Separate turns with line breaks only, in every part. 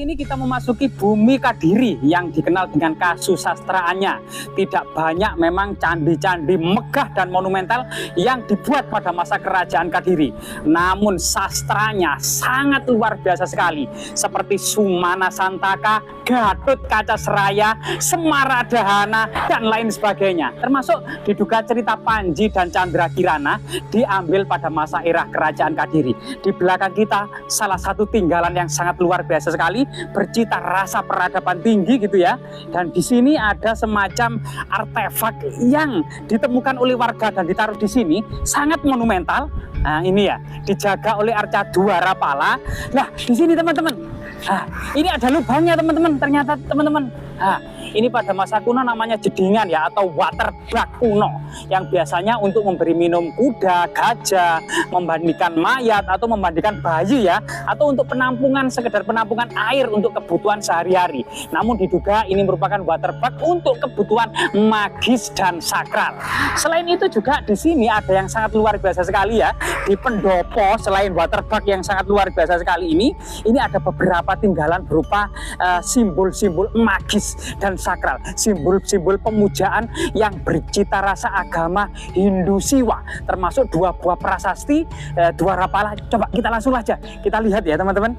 ini kita memasuki bumi Kadiri yang dikenal dengan kasusastraannya. Tidak banyak memang candi-candi megah dan monumental yang dibuat pada masa kerajaan Kadiri. Namun sastranya sangat luar biasa sekali. Seperti Sumana Santaka, Gatot Kaca Seraya, Semaradahana, dan lain sebagainya. Termasuk diduga cerita Panji dan Chandra Kirana diambil pada masa era kerajaan Kadiri. Di belakang kita salah satu tinggalan yang sangat luar biasa sekali, bercita rasa peradaban tinggi gitu ya. Dan di sini ada semacam artefak yang ditemukan oleh warga dan ditaruh di sini, sangat monumental. Nah ini ya, dijaga oleh Arca Dwarapala. Nah di sini teman-teman, nah, ini ada lubangnya teman-teman. Ternyata teman-teman, nah, ini pada masa kuno namanya jedingan ya, atau waterbak kuno, yang biasanya untuk memberi minum kuda, gajah, memandikan mayat atau memandikan bayi ya, atau untuk penampungan, sekedar penampungan air untuk kebutuhan sehari-hari. Namun diduga ini merupakan waterbak untuk kebutuhan magis dan sakral. Selain itu juga di sini ada yang sangat luar biasa sekali ya. Di pendopo selain waterbak yang sangat luar biasa sekali ini ada beberapa tinggalan berupa simbol-simbol magis dan sakral, simbol-simbol pemujaan yang bercita rasa agama Hindu Siwa, termasuk dua buah prasasti Dwarapala. Coba kita langsung aja kita lihat ya teman-teman.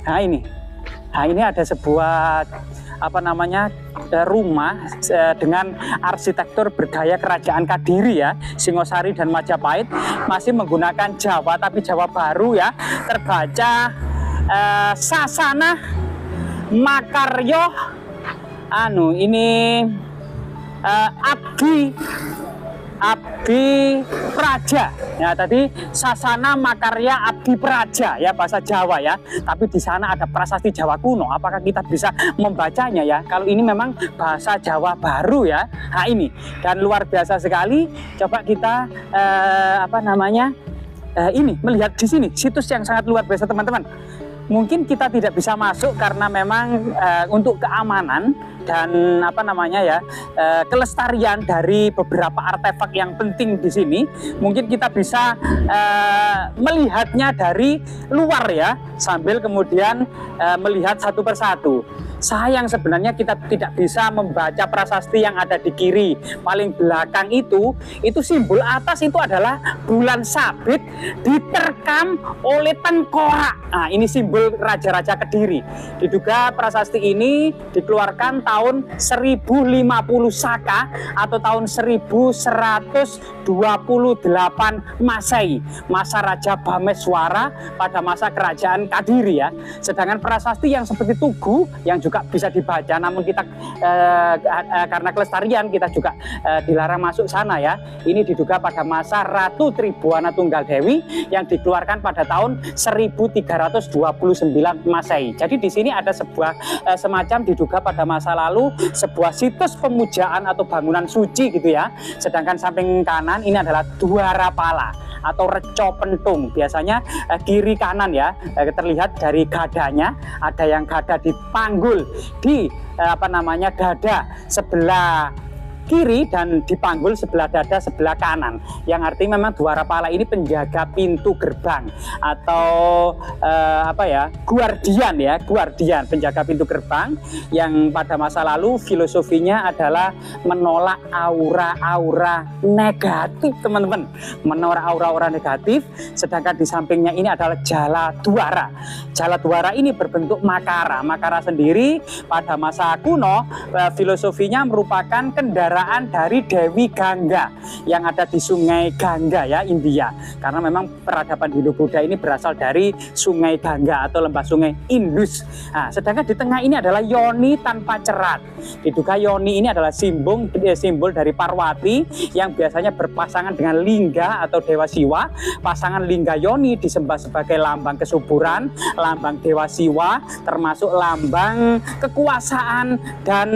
Nah ini ada sebuah rumah dengan arsitektur bergaya kerajaan Kadiri ya, Singosari dan Majapahit, masih menggunakan Jawa tapi Jawa baru ya. Terbaca Sasana Makaryo ini Abdi Praja ya, tadi Sasana Makarya Abdi Praja ya, bahasa Jawa ya, tapi di sana ada prasasti Jawa kuno. Apakah kita bisa membacanya ya? Kalau ini memang bahasa Jawa baru ya. Nah ini, dan luar biasa sekali. Coba kita ini melihat di sini situs yang sangat luar biasa teman-teman. Mungkin kita tidak bisa masuk karena memang untuk keamanan dan kelestarian dari beberapa artefak yang penting di sini. Mungkin kita bisa melihatnya dari luar ya, sambil kemudian melihat satu persatu. Sayang sebenarnya kita tidak bisa membaca prasasti yang ada di kiri paling belakang itu simbol atas itu adalah bulan sabit diterkam oleh tengkorak. Nah ini simbol Raja-Raja Kediri. Diduga prasasti ini dikeluarkan tahun 1050 Saka atau tahun 1128 Masehi, masa Raja Bameswara pada masa kerajaan Kadiri ya. Sedangkan prasasti yang seperti Tugu yang juga bisa dibaca, namun kita karena kelestarian kita juga dilarang masuk sana ya. Ini diduga pada masa Ratu Tribuana Tunggal Dewi yang dikeluarkan pada tahun 1329 Masehi. Jadi di sini ada sebuah semacam diduga pada masa lalu sebuah situs pemujaan atau bangunan suci gitu ya. Sedangkan samping kanan ini adalah Dwarapala atau Reco Pentung. Biasanya kiri kanan ya, terlihat dari gadanya, ada yang gada dipanggul di dada sebelah kiri dan dipanggul sebelah dada sebelah kanan, yang artinya memang Dwarapala ini penjaga pintu gerbang atau guardian penjaga pintu gerbang, yang pada masa lalu filosofinya adalah menolak aura-aura negatif teman-teman, menolak aura-aura negatif. Sedangkan di sampingnya ini adalah Jala Dwara. Jala Dwara ini berbentuk makara. Makara sendiri pada masa kuno filosofinya merupakan kendaraan dari Dewi Gangga yang ada di Sungai Gangga ya, India. Karena memang peradaban Hindu-Buddha ini berasal dari Sungai Gangga atau lembah sungai Indus. Nah, sedangkan di tengah ini adalah Yoni tanpa cerat. Diduga Yoni ini adalah simbol dari Parwati yang biasanya berpasangan dengan Lingga atau Dewa Siwa. Pasangan Lingga Yoni disembah sebagai lambang kesuburan, lambang Dewa Siwa, termasuk lambang kekuasaan dan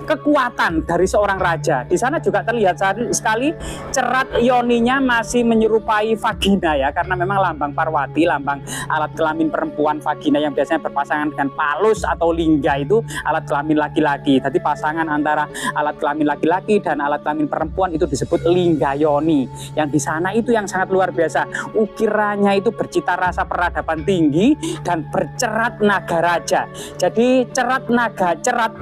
kekuatan kekuatan dari seorang raja. Di sana juga terlihat sekali cerat yoninya masih menyerupai vagina ya, karena memang lambang Parwati, lambang alat kelamin perempuan vagina yang biasanya berpasangan dengan palus atau lingga itu alat kelamin laki-laki. Jadi pasangan antara alat kelamin laki-laki dan alat kelamin perempuan itu disebut lingga yoni. Yang di sana itu yang sangat luar biasa. Ukirannya itu bercita rasa peradaban tinggi dan bercerat naga raja. Jadi cerat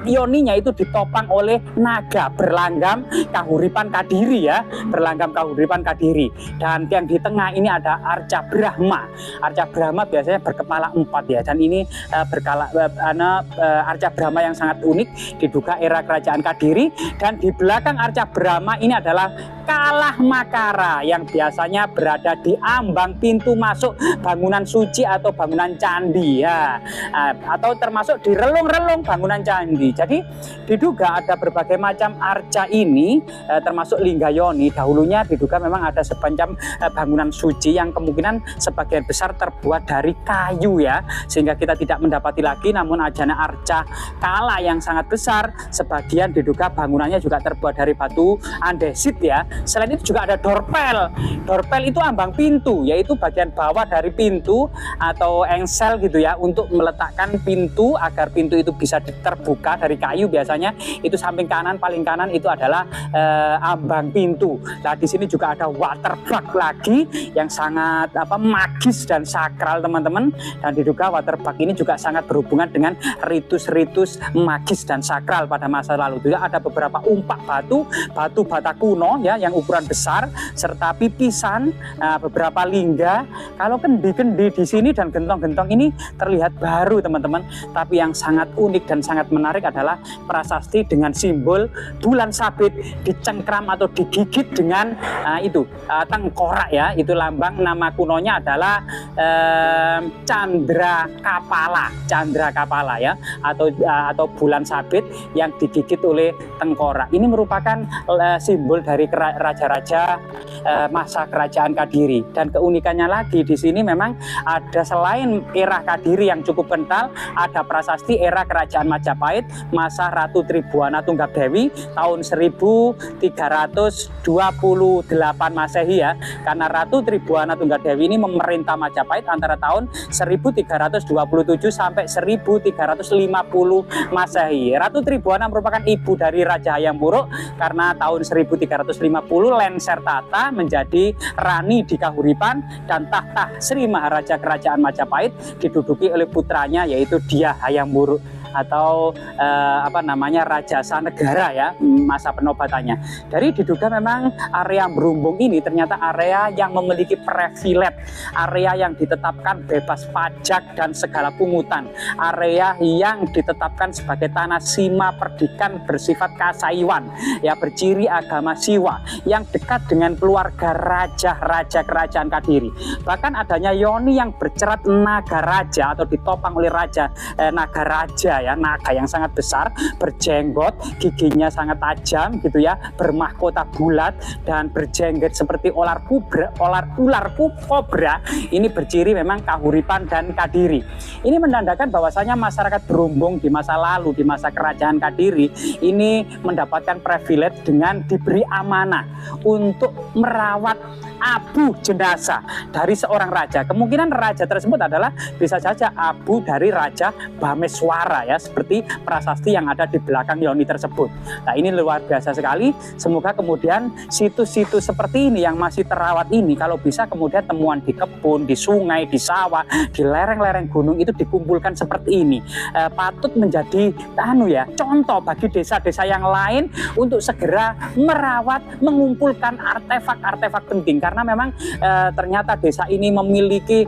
yoninya itu ditopang oleh naga berlanggam kahuripan Kadiri ya, berlanggam kahuripan Kadiri. Dan yang di tengah ini ada Arca Brahma. Arca Brahma biasanya berkepala 4 ya, dan ini Arca Brahma yang sangat unik, diduga era kerajaan Kadiri. Dan di belakang Arca Brahma ini adalah Kalah Makara yang biasanya berada di ambang pintu masuk bangunan suci atau bangunan candi ya, atau termasuk di relung-relung bangunan candi. Jadi diduga ada berbagai macam arca ini, termasuk lingga yoni. Dahulunya diduga memang ada semacam bangunan suci yang kemungkinan sebagian besar terbuat dari kayu ya, sehingga kita tidak mendapati lagi. Namun ajana arca Kala yang sangat besar, sebagian diduga bangunannya juga terbuat dari batu andesit ya. Selain itu juga ada dorpel. Dorpel itu ambang pintu, yaitu bagian bawah dari pintu atau engsel gitu ya, untuk meletakkan pintu agar pintu itu bisa terbuka dari kayu biasanya. Itu samping kanan, paling kanan itu adalah ambang pintu. Nah di sini juga ada waterbug lagi yang sangat magis dan sakral teman-teman. Dan diduga waterbug ini juga sangat berhubungan dengan ritus-ritus magis dan sakral pada masa lalu. Juga ada beberapa umpak batu bata kuno ya yang ukuran besar, serta pipisan, beberapa lingga. Kalau kendi-kendi di sini dan gentong-gentong ini terlihat baru teman-teman, tapi yang sangat unik dan sangat menarik adalah prasasti dengan simbol bulan sabit dicengkram atau digigit dengan tengkorak ya. Itu lambang, nama kunonya adalah Candra Kapala ya, atau bulan sabit yang digigit oleh tengkorak. Ini merupakan simbol dari raja-raja masa kerajaan Kadiri. Dan keunikannya lagi di sini memang ada, selain era Kadiri yang cukup kental, ada prasasti era kerajaan Majapahit masa Ratu Tribuana Tunggadewi tahun 1328 Masehi ya. Karena Ratu Tribuana Tunggadewi ini memerintah Majapahit antara tahun 1327 sampai 1350 Masehi. Ratu Tribuana merupakan ibu dari Raja Hayam Wuruk, karena tahun 1350 Lengser Tata menjadi rani di Kahuripan, dan tahta Sri Maharaja Kerajaan Majapahit diduduki oleh putranya yaitu Dyah Hayam Wuruk atau Raja Sanegara ya, masa penobatannya. Dari diduga memang area Berumbung ini ternyata area yang memiliki privilege, area yang ditetapkan bebas pajak dan segala pungutan, area yang ditetapkan sebagai tanah sima perdikan bersifat kasaiwan ya, berciri agama Siwa, yang dekat dengan keluarga raja-raja kerajaan Kadiri. Bahkan adanya yoni yang bercerat naga raja atau ditopang oleh naga raja ya, naga yang sangat besar, berjenggot, giginya sangat tajam gitu ya, bermahkota bulat dan berjenggot seperti ular kobra. Ini berciri memang Kahuripan dan Kadiri. Ini menandakan bahwasanya masyarakat Berumbung di masa lalu, di masa kerajaan Kadiri ini mendapatkan privilege dengan diberi amanah untuk merawat abu jenazah dari seorang raja. Kemungkinan raja tersebut adalah bisa saja abu dari Raja Bameswara ya, seperti prasasti yang ada di belakang yoni tersebut. Nah ini luar biasa sekali. Semoga kemudian situs-situs seperti ini yang masih terawat ini, kalau bisa kemudian temuan di kebun, di sungai, di sawah, di lereng-lereng gunung itu dikumpulkan seperti ini. Patut menjadi contoh bagi desa-desa yang lain untuk segera merawat, mengumpulkan artefak-artefak penting. Karena memang ternyata desa ini memiliki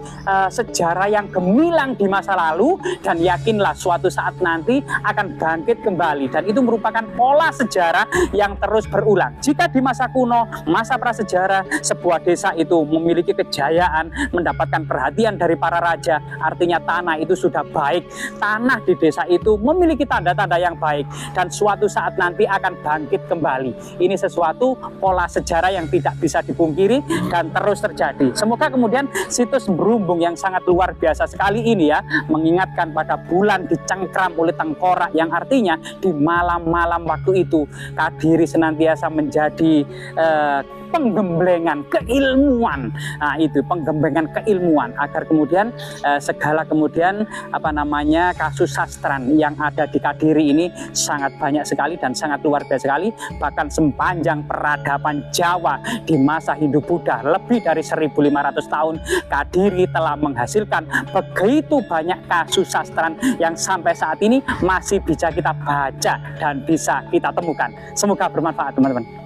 sejarah yang gemilang di masa lalu, dan yakinlah suatu saat nanti akan bangkit kembali, dan itu merupakan pola sejarah yang terus berulang. Jika di masa kuno, masa prasejarah, sebuah desa itu memiliki kejayaan, mendapatkan perhatian dari para raja, artinya tanah itu sudah baik, tanah di desa itu memiliki tanda-tanda yang baik, dan suatu saat nanti akan bangkit kembali. Ini sesuatu pola sejarah yang tidak bisa dipungkiri, dan terus terjadi. Semoga kemudian situs Berumbung yang sangat luar biasa sekali ini ya, mengingatkan pada bulan dicengkram oleh tengkorak, yang artinya di malam-malam waktu itu Kadiri senantiasa menjadi penggemblengan keilmuan. Nah, itu penggemblengan keilmuan agar kemudian segala kemudian kasus sastran yang ada di Kadiri ini sangat banyak sekali dan sangat luar biasa sekali. Bahkan sepanjang peradaban Jawa di masa Hindu-Buddha lebih dari 1500 tahun, Kadiri telah menghasilkan begitu banyak kasus sastran yang sampai saat ini masih bisa kita baca dan bisa kita temukan. Semoga bermanfaat teman-teman.